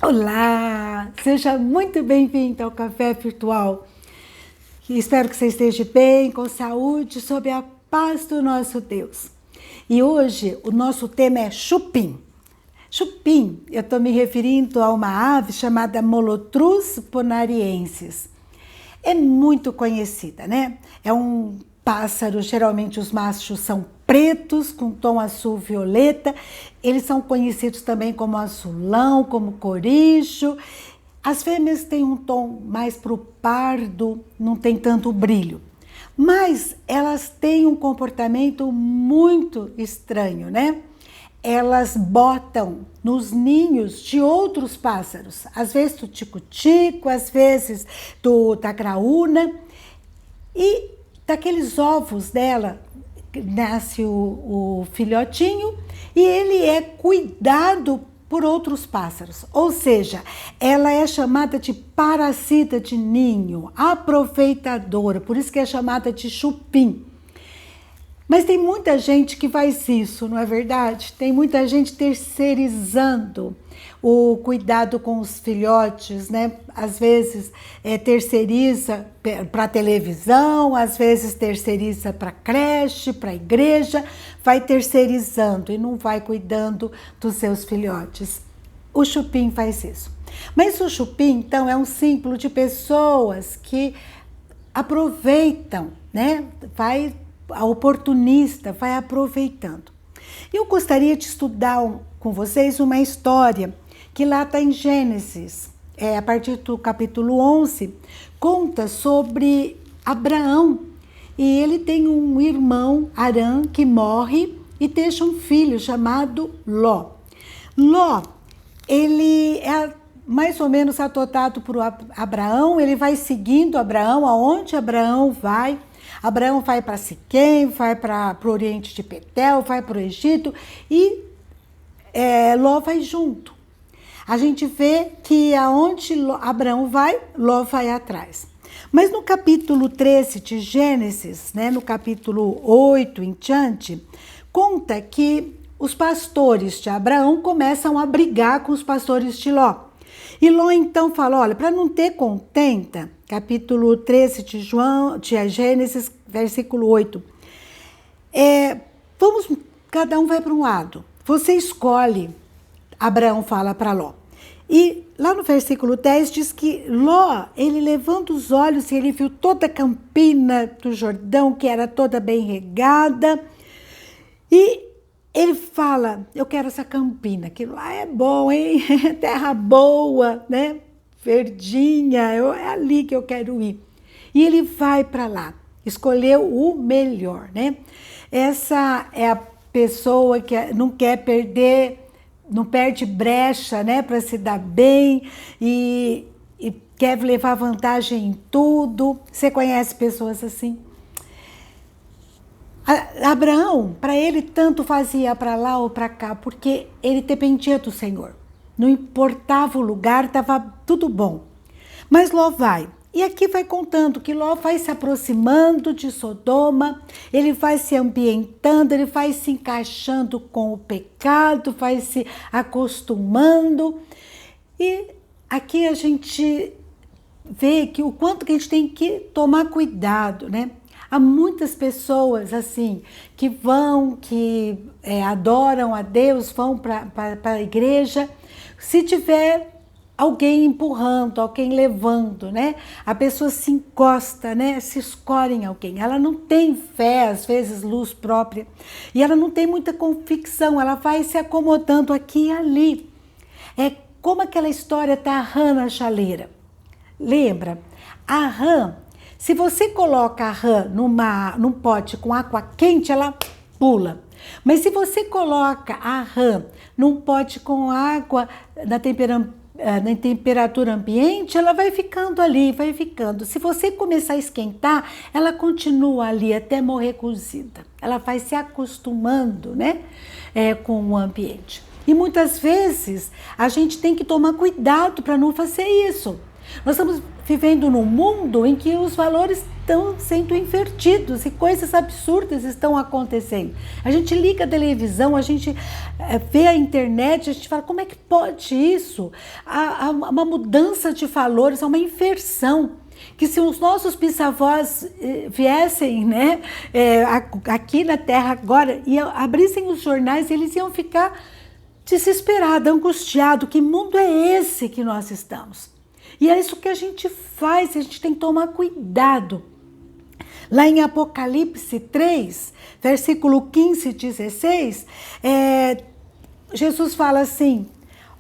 Olá, seja muito bem-vindo ao Café Virtual. Espero que você esteja bem, com saúde, sob a paz do nosso Deus. E hoje o nosso tema é chupim. Chupim, eu estou me referindo a uma ave chamada Molotrus bonariensis. É muito conhecida, né? É um pássaro, geralmente os machos são pretos, com tom azul violeta. Eles são conhecidos também como azulão, como coricho. As fêmeas têm um tom mais pro pardo, não tem tanto brilho. Mas elas têm um comportamento muito estranho, né? Elas botam nos ninhos de outros pássaros, às vezes do tico-tico, às vezes da graúna, e daqueles ovos dela nasce o filhotinho e ele é cuidado por outros pássaros, ou seja, ela é chamada de parasita de ninho, aproveitadora, por isso que é chamada de chupim. Mas tem muita gente que faz isso, não é verdade? Tem muita gente terceirizando o cuidado com os filhotes, né? Às vezes terceiriza para televisão, às vezes terceiriza para creche, para igreja, vai terceirizando e não vai cuidando dos seus filhotes. O chupim faz isso. Mas o chupim, então, é um símbolo de pessoas que aproveitam, né? A oportunista vai aproveitando. Eu gostaria de estudar com vocês uma história que lá está em Gênesis, a partir do capítulo 11, conta sobre Abraão. E ele tem um irmão, Arã, que morre e deixa um filho chamado Ló. Ló, ele é mais ou menos adotado por Abraão, ele vai seguindo Abraão, aonde Abraão vai. Abraão vai para Siquém, vai para o Oriente de Betel, vai para o Egito e Ló vai junto. A gente vê que aonde Abraão vai, Ló vai atrás. Mas no capítulo 13 de Gênesis, né, no capítulo 8 em diante, conta que os pastores de Abraão começam a brigar com os pastores de Ló. E Ló então fala, olha, para não ter contenta, capítulo 13 de Gênesis, versículo 8, cada um vai para um lado, você escolhe, Abraão fala para Ló. E lá no versículo 10 diz que Ló, ele levanta os olhos e ele viu toda a campina do Jordão, que era toda bem regada, e ele fala, eu quero essa campina, que lá é bom, hein? Terra boa, né? Verdinha, é ali que eu quero ir. E ele vai para lá, escolheu o melhor, né? Essa é a pessoa que não quer perder, não perde brecha, né? Para se dar bem e quer levar vantagem em tudo. Você conhece pessoas assim? Abraão, para ele, tanto fazia para lá ou para cá, porque ele dependia do Senhor. Não importava o lugar, estava tudo bom. Mas Ló vai. E aqui vai contando que Ló vai se aproximando de Sodoma, ele vai se ambientando, ele vai se encaixando com o pecado, vai se acostumando. E aqui a gente vê que o quanto que a gente tem que tomar cuidado, né? Há muitas pessoas assim que adoram a Deus, vão para a igreja, se tiver alguém empurrando, alguém levando, né? A pessoa se encosta, né? Se escolhe em alguém. Ela não tem fé, às vezes luz própria, e ela não tem muita convicção, ela vai se acomodando aqui e ali. É como aquela história da rã na chaleira. Lembra? A rã, se você coloca a rã num pote com água quente, ela pula. Mas se você coloca a rã num pote com água na temperatura ambiente, ela vai ficando ali, vai ficando. Se você começar a esquentar, ela continua ali até morrer cozida. Ela vai se acostumando, né, com o ambiente. E muitas vezes a gente tem que tomar cuidado para não fazer isso. Nós estamos vivendo num mundo em que os valores estão sendo invertidos e coisas absurdas estão acontecendo. A gente liga a televisão, a gente vê a internet, a gente fala, como é que pode isso? Há uma mudança de valores, há uma inversão. Que se os nossos bisavós viessem, né, aqui na Terra agora e abrissem os jornais, eles iam ficar desesperados, angustiados. Que mundo é esse que nós estamos? E é isso que a gente faz, a gente tem que tomar cuidado. Lá em Apocalipse 3, versículo 15 e 16, Jesus fala assim,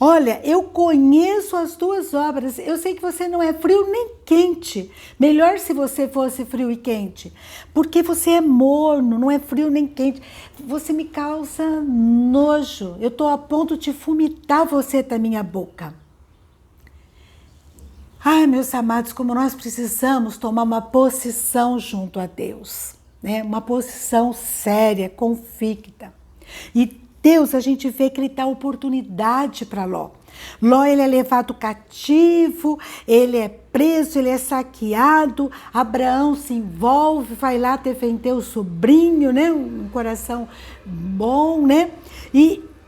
olha, eu conheço as tuas obras, eu sei que você não é frio nem quente. Melhor se você fosse frio e quente, porque você é morno, não é frio nem quente. Você me causa nojo, eu estou a ponto de vomitar você da minha boca. Ai, meus amados, como nós precisamos tomar uma posição junto a Deus, né? Uma posição séria, convicta. E Deus, a gente vê que Ele dá oportunidade para Ló. Ló, ele é levado cativo, ele é preso, ele é saqueado. Abraão se envolve, vai lá defender o sobrinho, né? Um coração bom, né?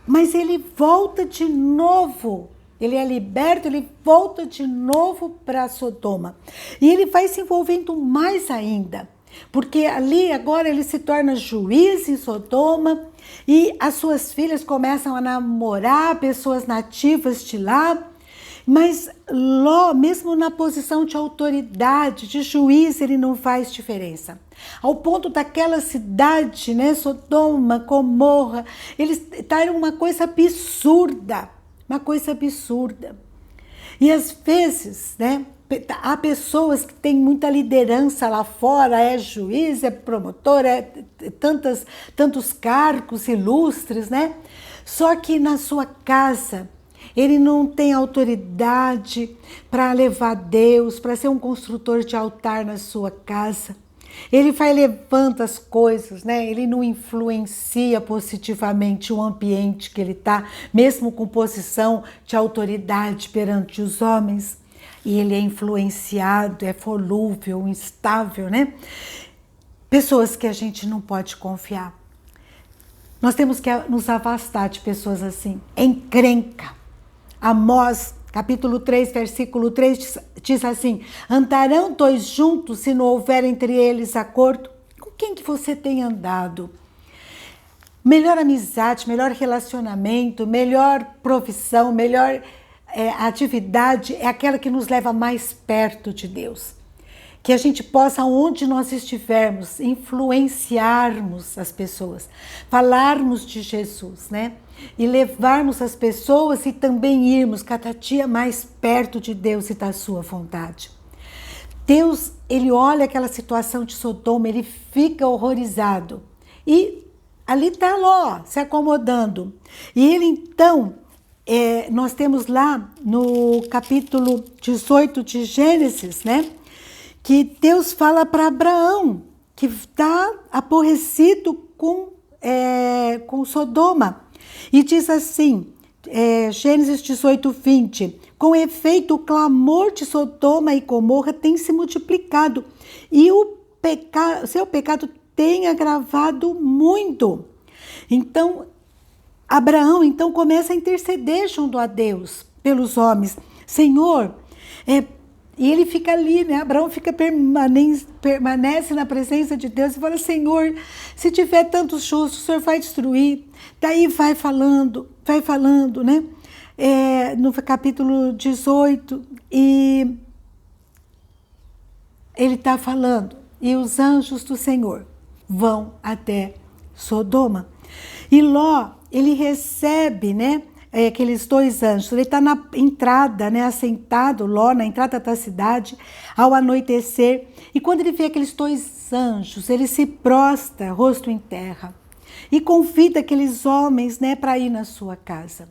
Mas ele volta de novo. Ele é liberto, ele volta de novo para Sodoma. E ele vai se envolvendo mais ainda, porque ali agora ele se torna juiz em Sodoma e as suas filhas começam a namorar pessoas nativas de lá. Mas Ló, mesmo na posição de autoridade, de juiz, ele não faz diferença. Ao ponto daquela cidade, né, Sodoma, Gomorra, eles estavam uma coisa absurda. Uma coisa absurda. E às vezes, né, há pessoas que têm muita liderança lá fora, é juiz, é promotor, tantos cargos ilustres, né? Só que na sua casa, ele não tem autoridade para levar Deus, para ser um construtor de altar na sua casa. Ele vai levando as coisas, né? Ele não influencia positivamente o ambiente que ele está, mesmo com posição de autoridade perante os homens. E ele é influenciado, é volúvel, instável, né? Pessoas que a gente não pode confiar. Nós temos que nos afastar de pessoas assim. Encrenca. Amós, capítulo 3, versículo 3, diz assim, andarão dois juntos se não houver entre eles acordo? Com quem que você tem andado? Melhor amizade, melhor relacionamento, melhor profissão, melhor atividade é aquela que nos leva mais perto de Deus. Que a gente possa, onde nós estivermos, influenciarmos as pessoas, falarmos de Jesus, né? E levarmos as pessoas e também irmos cada dia mais perto de Deus e da sua vontade. Deus, ele olha aquela situação de Sodoma, ele fica horrorizado. E ali está Ló, se acomodando. E ele então, nós temos lá no capítulo 18 de Gênesis, né? Que Deus fala para Abraão, que está aborrecido com Sodoma. E diz assim, Gênesis 18, 20, com efeito o clamor de Sodoma e Gomorra tem se multiplicado e o seu pecado tem agravado muito. Então, Abraão começa a interceder junto a Deus pelos homens. Senhor, e ele fica ali, né? Abraão permanece na presença de Deus e fala, Senhor, se tiver tantos justos, o Senhor vai destruir. Daí vai falando, né? No capítulo 18, e ele está falando, e os anjos do Senhor vão até Sodoma. E Ló, ele recebe, né? Aqueles dois anjos, ele está na entrada, né, assentado, Ló, na entrada da cidade, ao anoitecer, e quando ele vê aqueles dois anjos, ele se prostra, rosto em terra, e convida aqueles homens, né, para ir na sua casa.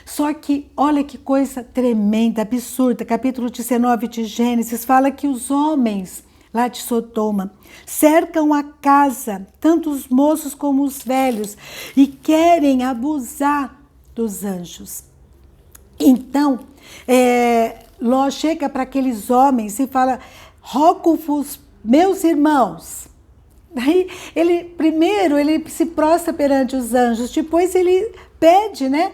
Só que, olha que coisa tremenda, absurda, capítulo 19 de Gênesis, fala que os homens lá de Sodoma cercam a casa, tanto os moços como os velhos, e querem abusar dos anjos. Então, Ló chega para aqueles homens e fala: rogo-vos, meus irmãos. Daí, primeiro ele se prostra perante os anjos, depois ele pede, né?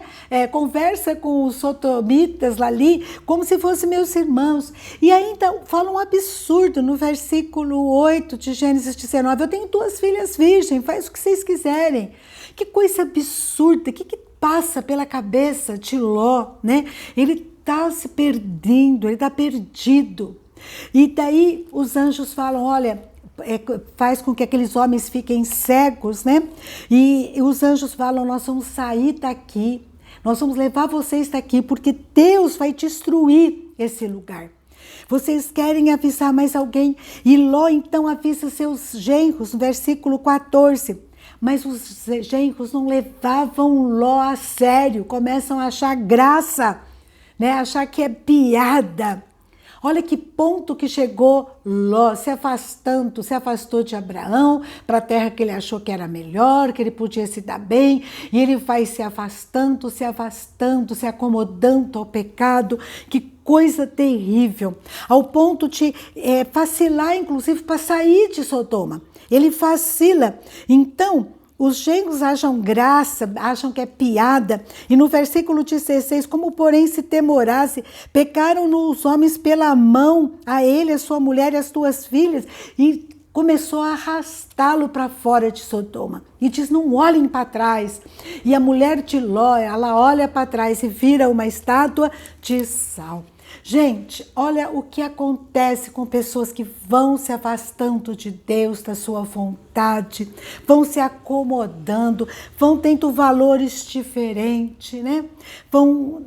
Conversa com os sodomitas ali, como se fossem meus irmãos. E ainda fala um absurdo no versículo 8 de Gênesis 19: eu tenho 2 filhas virgens, faz o que vocês quiserem. Que coisa absurda, o que passa pela cabeça de Ló, né? Ele está se perdendo, ele está perdido. E daí os anjos falam: olha, faz com que aqueles homens fiquem cegos, né? E os anjos falam: nós vamos sair daqui, nós vamos levar vocês daqui, porque Deus vai destruir esse lugar. Vocês querem avisar mais alguém? E Ló então avisa seus genros, no versículo 14. Mas os genros não levavam Ló a sério, começam a achar graça, né? Achar que é piada. Olha que ponto que chegou Ló, se afastou de Abraão para a terra que ele achou que era melhor, que ele podia se dar bem, e ele vai se afastando, se acomodando ao pecado. Que coisa terrível, ao ponto de vacilar, inclusive, para sair de Sodoma. Ele vacila. Então, os genros acham graça, acham que é piada. E no versículo 16, como porém se temorasse, pecaram os homens pela mão, a ele, a sua mulher e as 2 filhas, e começou a arrastá-lo para fora de Sodoma. E diz: não olhem para trás. E a mulher de Ló, ela olha para trás e vira uma estátua de sal. Gente, olha o que acontece com pessoas que vão se afastando de Deus, da sua vontade, vão se acomodando, vão tendo valores diferentes, né? Vão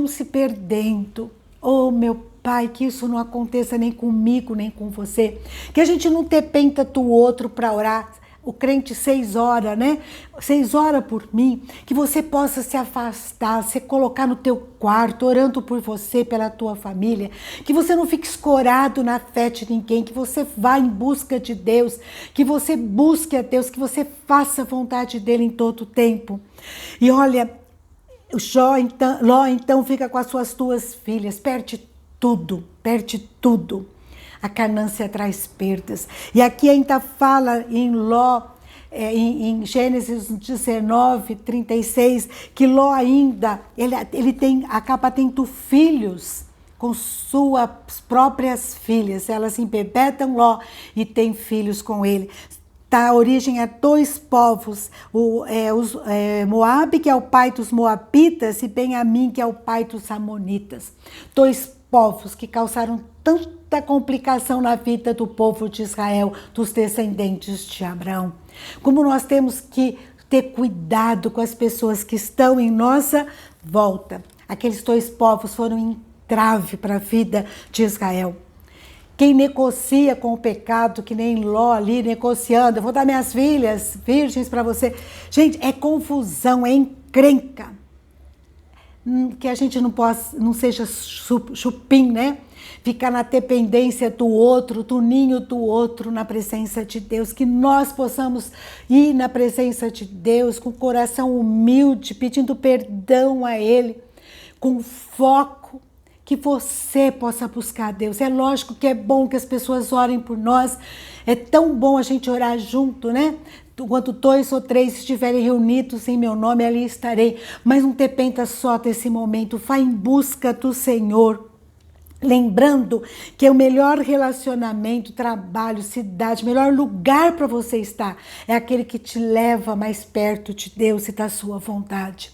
se perdendo. Oh, meu Pai, que isso não aconteça nem comigo, nem com você. Que a gente não dependa do outro para orar. O crente 6 horas, né? 6 horas por mim, que você possa se afastar, se colocar no teu quarto, orando por você, pela tua família, que você não fique escorado na fé de ninguém, que você vá em busca de Deus, que você busque a Deus, que você faça a vontade dele em todo o tempo. E olha, Ló então fica com as suas 2 filhas, perde tudo. A ganância traz perdas. E aqui ainda fala em Ló, em Gênesis 19, 36, que Ló ainda, acaba tendo filhos com suas próprias filhas. Elas embebetam Ló e têm filhos com ele. Dá origem a 2 povos, Moabe, que é o pai dos moabitas, e Ben-amim, que é o pai dos amonitas. 2 povos que causaram tanta complicação na vida do povo de Israel, dos descendentes de Abraão. Como nós temos que ter cuidado com as pessoas que estão em nossa volta. Aqueles 2 povos foram entrave para a vida de Israel. Quem negocia com o pecado, que nem Ló ali negociando: eu vou dar minhas filhas virgens para você. Gente, é confusão, é encrenca. Que a gente não seja chupim, né? Ficar na dependência do outro, do ninho do outro, na presença de Deus. Que nós possamos ir na presença de Deus com o coração humilde, pedindo perdão a Ele, com foco, que você possa buscar a Deus. É lógico que é bom que as pessoas orem por nós, é tão bom a gente orar junto, né? Quando 2 ou 3 estiverem reunidos em meu nome, ali estarei. Mas não dependa só desse momento, vá em busca do Senhor. Lembrando que o melhor relacionamento, trabalho, cidade, melhor lugar para você estar é aquele que te leva mais perto de Deus e da sua vontade.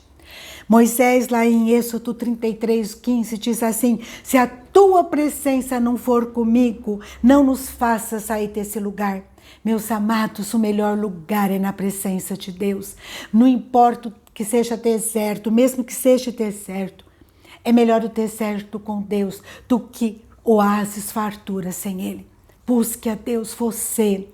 Moisés, lá em Êxodo 33:15, diz assim: se a tua presença não for comigo, não nos faça sair desse lugar. Meus amados, o melhor lugar é na presença de Deus. Não importa que seja deserto, mesmo que seja deserto, é melhor o deserto com Deus do que oásis, fartura sem Ele. Busque a Deus, você.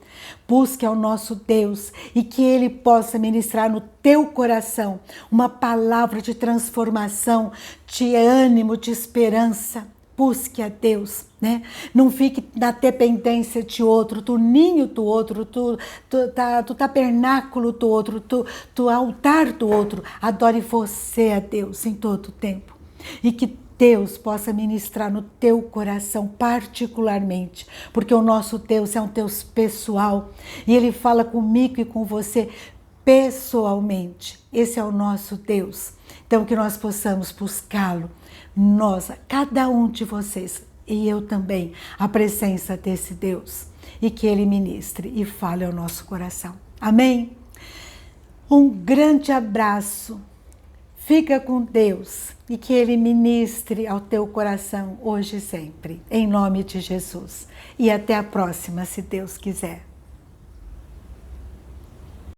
Busque ao nosso Deus e que Ele possa ministrar no teu coração uma palavra de transformação, de ânimo, de esperança. Busque a Deus, né? Não fique na dependência de outro, do ninho do outro, do tabernáculo do outro, do altar do outro. Adore você a Deus em todo o tempo. E que Deus possa ministrar no teu coração particularmente, porque o nosso Deus é um Deus pessoal e Ele fala comigo e com você pessoalmente. Esse é o nosso Deus. Então que nós possamos buscá-lo, nós, cada um de vocês e eu também, a presença desse Deus e que Ele ministre e fale ao nosso coração. Amém? Um grande abraço. Fica com Deus e que Ele ministre ao teu coração hoje e sempre, em nome de Jesus. E até a próxima, se Deus quiser.